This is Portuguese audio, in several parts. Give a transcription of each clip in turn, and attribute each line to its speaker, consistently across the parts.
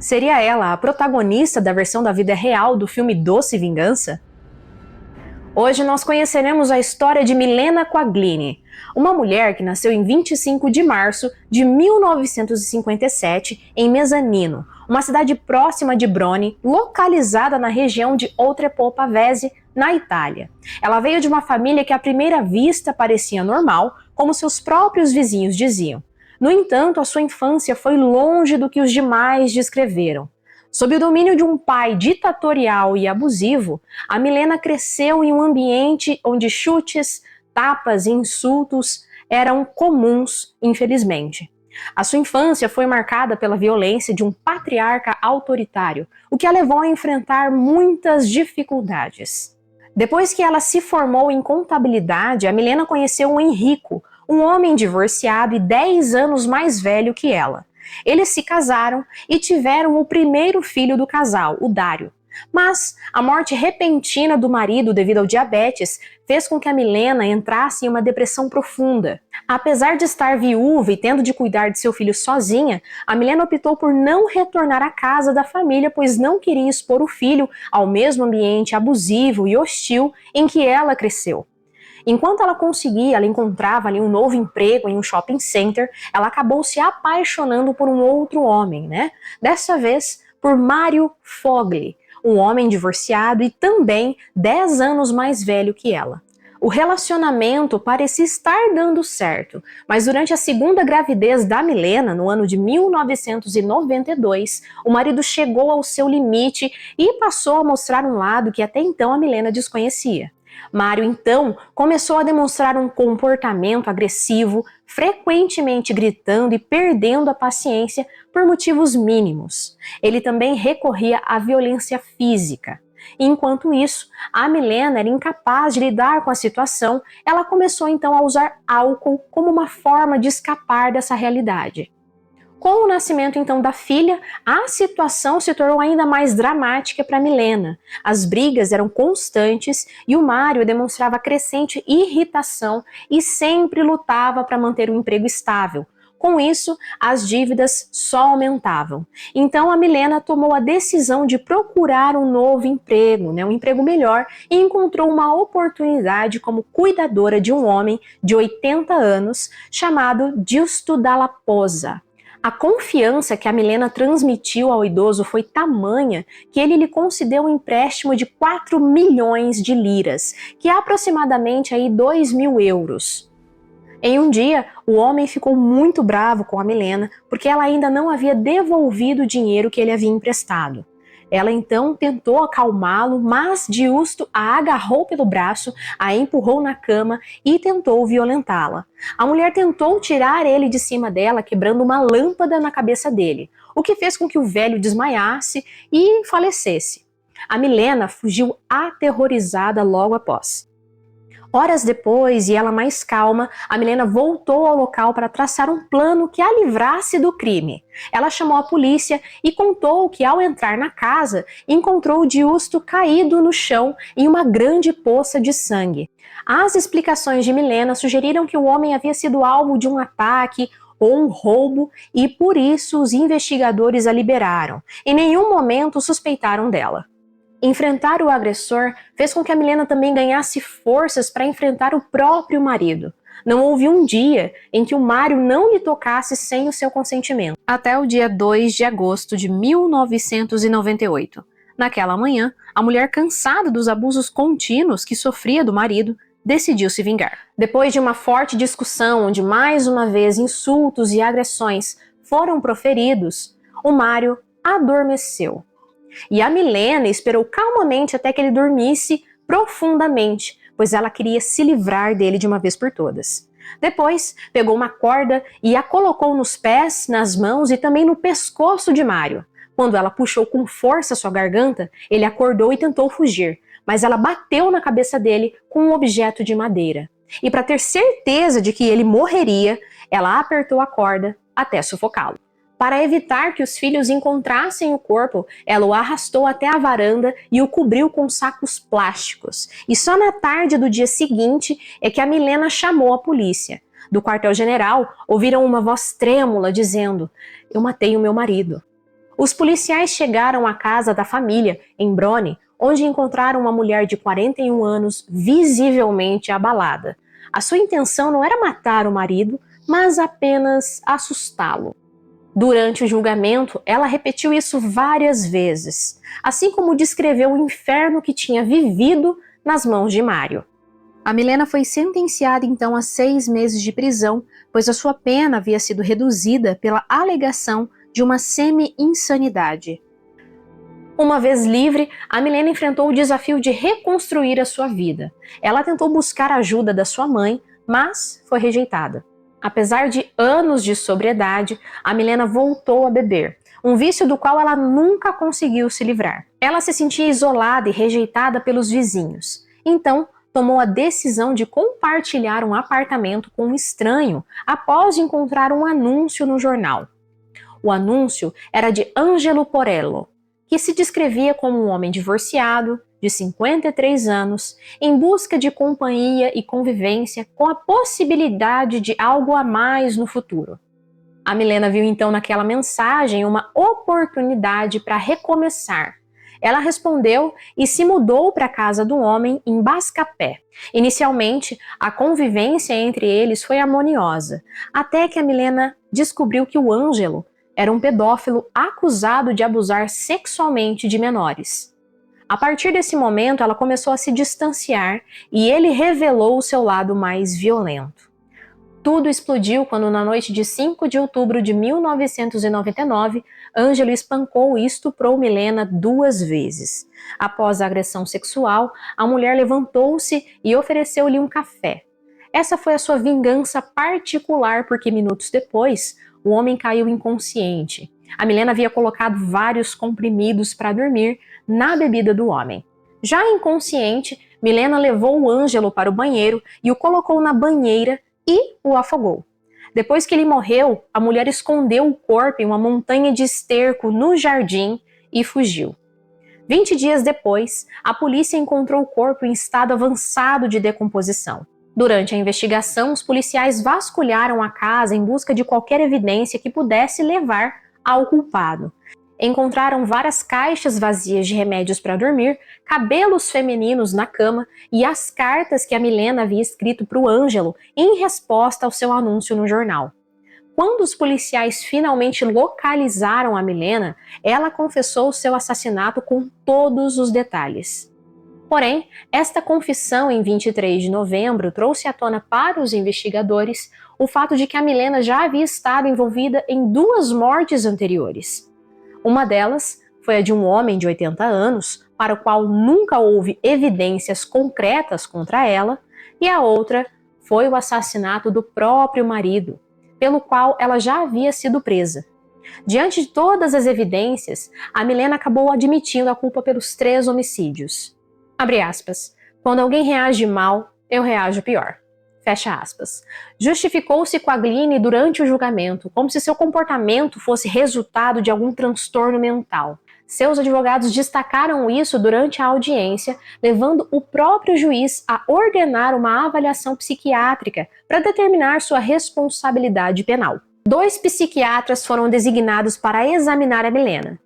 Speaker 1: Seria ela a protagonista da versão da vida real do filme Doce Vingança? Hoje nós conheceremos a história de Milena Quaglini, uma mulher que nasceu em 25 de março de 1957 em Mezzanino, uma cidade próxima de Broni, localizada na região de Oltrepò Pavese, na Itália. Ela veio de uma família que à primeira vista parecia normal, como seus próprios vizinhos diziam. No entanto, a sua infância foi longe do que os demais descreveram. Sob o domínio de um pai ditatorial e abusivo, a Milena cresceu em um ambiente onde chutes, tapas e insultos eram comuns, infelizmente. A sua infância foi marcada pela violência de um patriarca autoritário, o que a levou a enfrentar muitas dificuldades. Depois que ela se formou em contabilidade, a Milena conheceu o Enrico, um homem divorciado e 10 anos mais velho que ela. Eles se casaram e tiveram o primeiro filho do casal, o Dário. Mas a morte repentina do marido devido ao diabetes fez com que a Milena entrasse em uma depressão profunda. Apesar de estar viúva e tendo de cuidar de seu filho sozinha, a Milena optou por não retornar à casa da família, pois não queria expor o filho ao mesmo ambiente abusivo e hostil em que ela cresceu. Enquanto ela encontrava ali um novo emprego em um shopping center, ela acabou se apaixonando por um outro homem, Dessa vez, por Mario Fogli, um homem divorciado e também 10 anos mais velho que ela. O relacionamento parecia estar dando certo, mas durante a segunda gravidez da Milena, no ano de 1992, o marido chegou ao seu limite e passou a mostrar um lado que até então a Milena desconhecia. Mário, então, começou a demonstrar um comportamento agressivo, frequentemente gritando e perdendo a paciência por motivos mínimos. Ele também recorria à violência física. Enquanto isso, a Milena era incapaz de lidar com a situação, ela começou então a usar álcool como uma forma de escapar dessa realidade. Com o nascimento então da filha, a situação se tornou ainda mais dramática para Milena. As brigas eram constantes e o Mário demonstrava crescente irritação e sempre lutava para manter um emprego estável. Com isso, as dívidas só aumentavam. Então a Milena tomou a decisão de procurar um novo emprego, um emprego melhor, e encontrou uma oportunidade como cuidadora de um homem de 80 anos chamado Giusto Dalla Posa. A confiança que a Milena transmitiu ao idoso foi tamanha que ele lhe concedeu um empréstimo de 4 milhões de liras, que é aproximadamente aí 2.000 euros. Em um dia, o homem ficou muito bravo com a Milena porque ela ainda não havia devolvido o dinheiro que ele havia emprestado. Ela então tentou acalmá-lo, mas Giusto a agarrou pelo braço, a empurrou na cama e tentou violentá-la. A mulher tentou tirar ele de cima dela, quebrando uma lâmpada na cabeça dele, o que fez com que o velho desmaiasse e falecesse. A Milena fugiu aterrorizada logo após. Horas depois, e ela mais calma, a Milena voltou ao local para traçar um plano que a livrasse do crime. Ela chamou a polícia e contou que ao entrar na casa, encontrou o Giusto caído no chão em uma grande poça de sangue. As explicações de Milena sugeriram que o homem havia sido alvo de um ataque ou um roubo e por isso os investigadores a liberaram. Em nenhum momento suspeitaram dela. Enfrentar o agressor fez com que a Milena também ganhasse forças para enfrentar o próprio marido. Não houve um dia em que o Mário não lhe tocasse sem o seu consentimento. Até o dia 2 de agosto de 1998. Naquela manhã, a mulher, cansada dos abusos contínuos que sofria do marido, decidiu se vingar. Depois de uma forte discussão onde mais uma vez insultos e agressões foram proferidos, o Mário adormeceu. E a Milena esperou calmamente até que ele dormisse profundamente, pois ela queria se livrar dele de uma vez por todas. Depois, pegou uma corda e a colocou nos pés, nas mãos e também no pescoço de Mário. Quando ela puxou com força sua garganta, ele acordou e tentou fugir, mas ela bateu na cabeça dele com um objeto de madeira. E para ter certeza de que ele morreria, ela apertou a corda até sufocá-lo. Para evitar que os filhos encontrassem o corpo, ela o arrastou até a varanda e o cobriu com sacos plásticos. E só na tarde do dia seguinte é que a Milena chamou a polícia. Do quartel-general, ouviram uma voz trêmula dizendo: "Eu matei o meu marido." Os policiais chegaram à casa da família, em Brony, onde encontraram uma mulher de 41 anos visivelmente abalada. A sua intenção não era matar o marido, mas apenas assustá-lo. Durante o julgamento, ela repetiu isso várias vezes, assim como descreveu o inferno que tinha vivido nas mãos de Mário. A Milena foi sentenciada então a 6 meses de prisão, pois a sua pena havia sido reduzida pela alegação de uma semi-insanidade. Uma vez livre, a Milena enfrentou o desafio de reconstruir a sua vida. Ela tentou buscar a ajuda da sua mãe, mas foi rejeitada. Apesar de anos de sobriedade, a Milena voltou a beber, um vício do qual ela nunca conseguiu se livrar. Ela se sentia isolada e rejeitada pelos vizinhos. Então, tomou a decisão de compartilhar um apartamento com um estranho após encontrar um anúncio no jornal. O anúncio era de Angelo Porello, que se descrevia como um homem divorciado, de 53 anos, em busca de companhia e convivência com a possibilidade de algo a mais no futuro. A Milena viu então naquela mensagem uma oportunidade para recomeçar. Ela respondeu e se mudou para a casa do homem em Bascapé. Inicialmente, a convivência entre eles foi harmoniosa, até que a Milena descobriu que o Ângelo era um pedófilo acusado de abusar sexualmente de menores. A partir desse momento, ela começou a se distanciar e ele revelou o seu lado mais violento. Tudo explodiu quando, na noite de 5 de outubro de 1999, Ângelo espancou e estuprou Milena 2 vezes. Após a agressão sexual, a mulher levantou-se e ofereceu-lhe um café. Essa foi a sua vingança particular, porque minutos depois, o homem caiu inconsciente. A Milena havia colocado vários comprimidos para dormir na bebida do homem. Já inconsciente, Milena levou o Ângelo para o banheiro e o colocou na banheira e o afogou. Depois que ele morreu, a mulher escondeu o corpo em uma montanha de esterco no jardim e fugiu. 20 dias depois, a polícia encontrou o corpo em estado avançado de decomposição. Durante a investigação, os policiais vasculharam a casa em busca de qualquer evidência que pudesse levar ao culpado. Encontraram várias caixas vazias de remédios para dormir, cabelos femininos na cama e as cartas que a Milena havia escrito para o Ângelo em resposta ao seu anúncio no jornal. Quando os policiais finalmente localizaram a Milena, ela confessou seu assassinato com todos os detalhes. Porém, esta confissão em 23 de novembro trouxe à tona para os investigadores o fato de que a Milena já havia estado envolvida em 2 mortes anteriores. Uma delas foi a de um homem de 80 anos, para o qual nunca houve evidências concretas contra ela, e a outra foi o assassinato do próprio marido, pelo qual ela já havia sido presa. Diante de todas as evidências, a Milena acabou admitindo a culpa pelos 3 homicídios. Abre aspas. Quando alguém reage mal, eu reajo pior. Fecha aspas. Justificou-se Quaglini durante o julgamento, como se seu comportamento fosse resultado de algum transtorno mental. Seus advogados destacaram isso durante a audiência, levando o próprio juiz a ordenar uma avaliação psiquiátrica para determinar sua responsabilidade penal. 2 psiquiatras foram designados para examinar a Milena.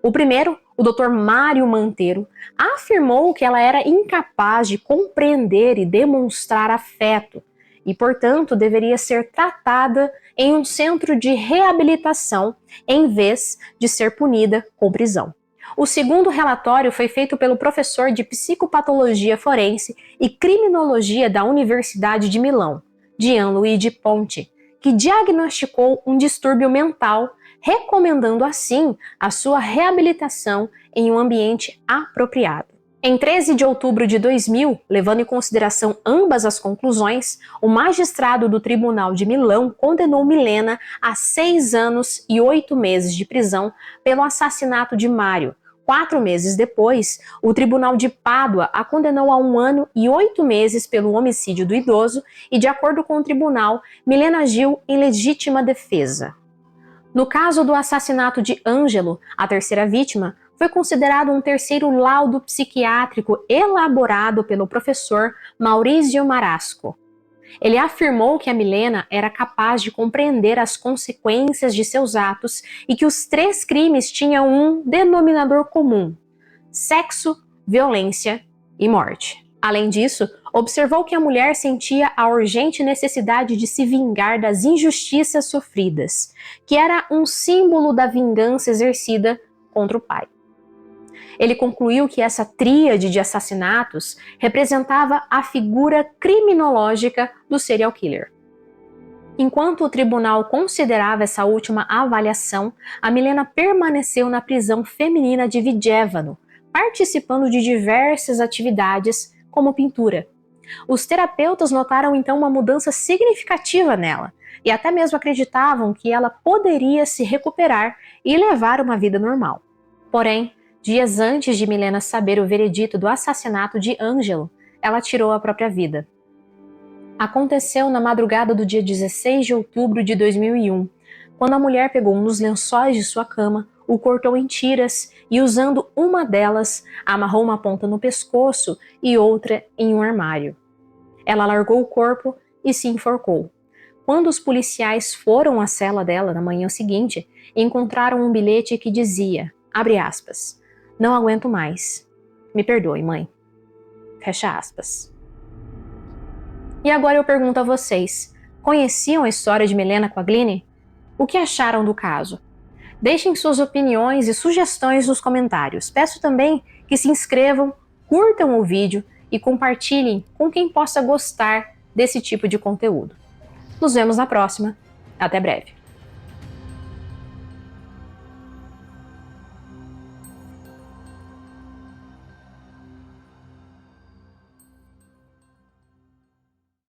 Speaker 1: O primeiro, o Dr. Mário Manteiro, afirmou que ela era incapaz de compreender e demonstrar afeto e, portanto, deveria ser tratada em um centro de reabilitação em vez de ser punida com prisão. O segundo relatório foi feito pelo professor de psicopatologia forense e criminologia da Universidade de Milão, Gianluigi Ponti, que diagnosticou um distúrbio mental, recomendando assim a sua reabilitação em um ambiente apropriado. Em 13 de outubro de 2000, levando em consideração ambas as conclusões, o magistrado do Tribunal de Milão condenou Milena a 6 anos e 8 meses de prisão pelo assassinato de Mário. 4 meses depois, o Tribunal de Pádua a condenou a 1 ano e 8 meses pelo homicídio do idoso e, de acordo com o tribunal, Milena agiu em legítima defesa. No caso do assassinato de Ângelo, a terceira vítima, foi considerado um terceiro laudo psiquiátrico elaborado pelo professor Maurizio Marasco. Ele afirmou que a Milena era capaz de compreender as consequências de seus atos e que os 3 crimes tinham um denominador comum: sexo, violência e morte. Além disso, observou que a mulher sentia a urgente necessidade de se vingar das injustiças sofridas, que era um símbolo da vingança exercida contra o pai. Ele concluiu que essa tríade de assassinatos representava a figura criminológica do serial killer. Enquanto o tribunal considerava essa última avaliação, a Milena permaneceu na prisão feminina de Vidjevano, participando de diversas atividades, como pintura. Os terapeutas notaram então uma mudança significativa nela, e até mesmo acreditavam que ela poderia se recuperar e levar uma vida normal. Porém, dias antes de Milena saber o veredito do assassinato de Ângelo, ela tirou a própria vida. Aconteceu na madrugada do dia 16 de outubro de 2001, quando a mulher pegou um dos lençóis de sua cama, o cortou em tiras e, usando uma delas, amarrou uma ponta no pescoço e outra em um armário. Ela largou o corpo e se enforcou. Quando os policiais foram à cela dela na manhã seguinte, encontraram um bilhete que dizia, abre aspas, não aguento mais. Me perdoe, mãe. Fecha aspas. E agora eu pergunto a vocês, conheciam a história de Milena Quaglini? O que acharam do caso? Deixem suas opiniões e sugestões nos comentários. Peço também que se inscrevam, curtam o vídeo e compartilhem com quem possa gostar desse tipo de conteúdo. Nos vemos na próxima. Até breve.